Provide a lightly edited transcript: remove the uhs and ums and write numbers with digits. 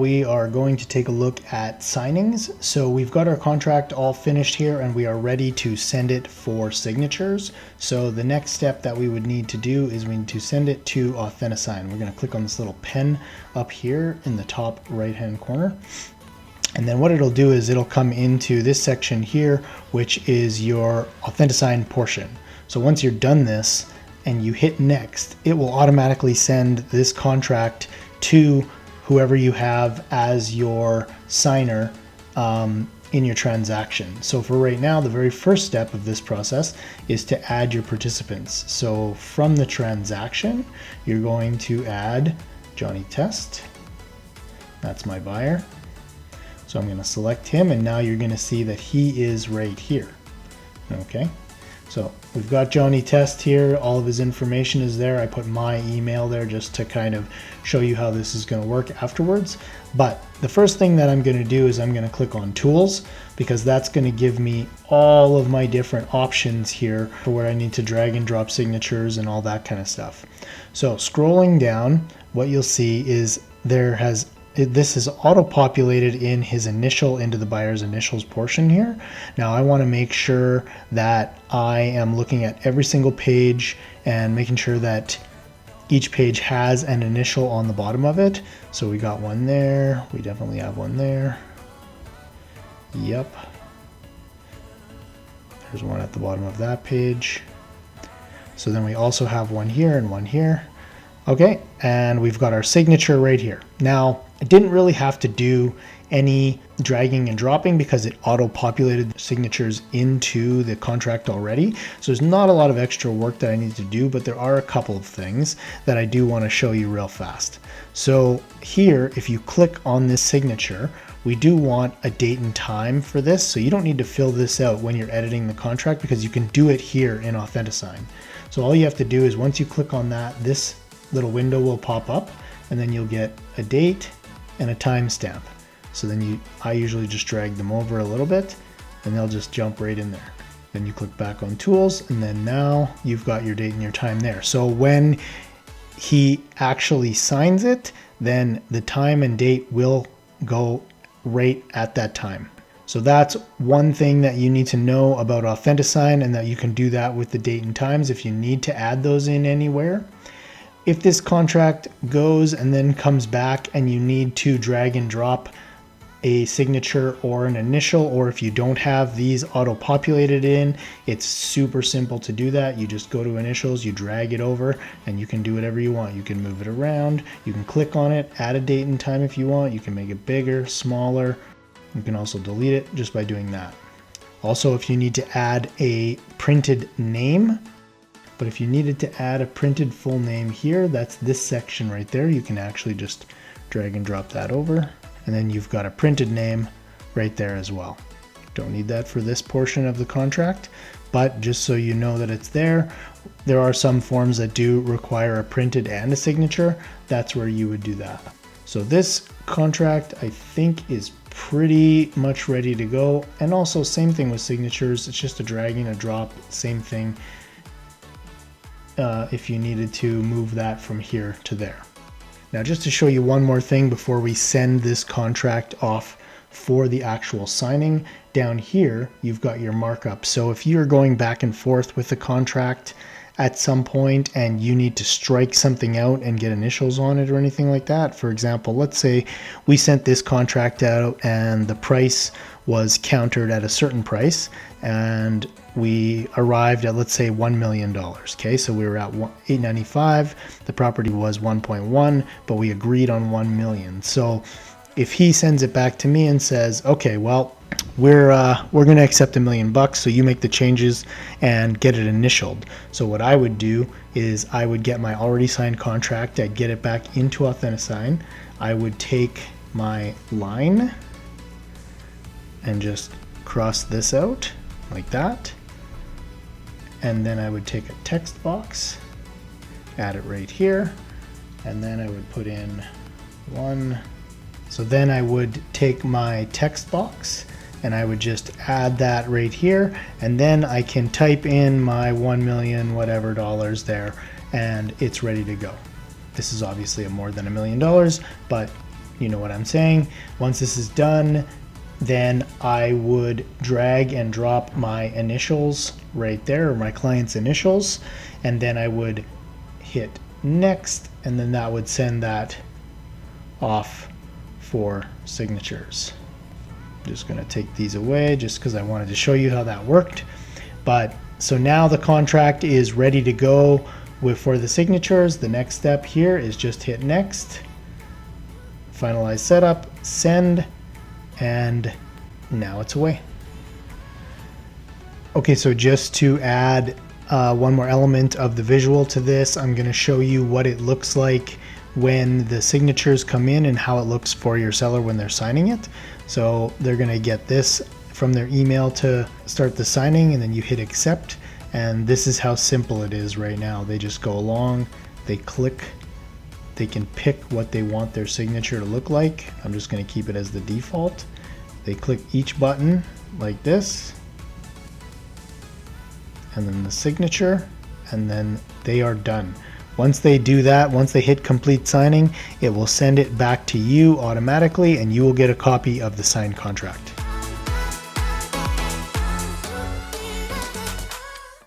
we are going to take a look at signings. So we've got our contract all finished here and we are ready to send it for signatures. So the next step that we would need to do is we need to send it to Authentisign. We're going to click on this little pen up here in the top right hand corner. And then what it'll do is it'll come into this section here, which is your Authentisign portion. So once you're done this and you hit next, it will automatically send this contract to whoever you have as your signer in your transaction. So for right now, the very first step of this process is to add your participants. So from the transaction, you're going to add Johnny Test. That's my buyer. So I'm going to select him, and now you're going to see that he is right here. Okay. So we've got Johnny Test here. All of his information is there. I put my email there just to kind of show you how this is going to work afterwards. But the first thing that I'm going to do is I'm going to click on Tools, because that's going to give me all of my different options here for where I need to drag and drop signatures and all that kind of stuff. So scrolling down, what you'll see is this is auto-populated in his initial into the buyer's initials portion here. Now I want to make sure that I am looking at every single page and making sure that each page has an initial on the bottom of it. So we got one there. We definitely have one there. Yep. There's one at the bottom of that page. So then we also have one here and one here. Okay, and we've got our signature right here. Now, I didn't really have to do any dragging and dropping because it auto-populated the signatures into the contract already. So there's not a lot of extra work that I need to do, but there are a couple of things that I do want to show you real fast. So here, if you click on this signature, we do want a date and time for this. So you don't need to fill this out when you're editing the contract because you can do it here in Authentisign. So all you have to do is once you click on that, this little window will pop up and then you'll get a date and a timestamp. So then I usually just drag them over a little bit and they'll just jump right in there. Then you click back on Tools and then now you've got your date and your time there. So when he actually signs it, then the time and date will go right at that time. So that's one thing that you need to know about Authentisign, and that you can do that with the date and times if you need to add those in anywhere. If this contract goes and then comes back and you need to drag and drop a signature or an initial, or if you don't have these auto-populated in, it's super simple to do that. You just go to initials, you drag it over, and you can do whatever you want. You can move it around, you can click on it, add a date and time if you want, you can make it bigger, smaller. You can also delete it just by doing that. Also, if you need to add a printed name, but if you needed to add a printed full name here, that's this section right there. You can actually just drag and drop that over. And then you've got a printed name right there as well. Don't need that for this portion of the contract, but just so you know that it's there, there are some forms that do require a printed and a signature. That's where you would do that. So this contract, I think, is pretty much ready to go. And also same thing with signatures. It's just a drag and a drop, same thing. If you needed to move that from here to there. Now, just to show you one more thing before we send this contract off for the actual signing, down here, you've got your markup. So if you're going back and forth with the contract at some point and you need to strike something out and get initials on it or anything like that, for example, let's say we sent this contract out and the price was countered at a certain price and we arrived at, let's say, $1 million. Okay, so we were at $895, the property was 1.1, but we agreed on 1 million. So if he sends it back to me and says, okay, well, we're going to accept $1 million, so you make the changes and get it initialed. So what I would do is I would get my already signed contract, I'd get it back into Authentisign, I would take my line and just cross this out like that, and then I would take a text box, add it right here, and then I would put in 1. So then I would take my text box and I would just add that right here, and then I can type in my 1 million whatever dollars there and it's ready to go. This is obviously more than $1 million, but You know what I'm saying? Once this is done, then I would drag and drop my initials right there, or my client's initials, and then I would hit next, and then that would send that off for signatures. I'm just going to take these away just because I wanted to show you how that worked. But so now the contract is ready to go for the signatures. The next step here is just hit next, finalize setup, send, and now it's away. Okay, so just to add one more element of the visual to this, I'm going to show you what it looks like when the signatures come in and how it looks for your seller when they're signing it. So they're going to get this from their email to start the signing, and then you hit accept, and this is how simple it is right now. They just go along, they click, they can pick what they want their signature to look like. I'm just going to keep it as the default. They click each button like this, and then the signature, and then they are done. Once they do that, once they hit complete signing, it will send it back to you automatically, and you will get a copy of the signed contract.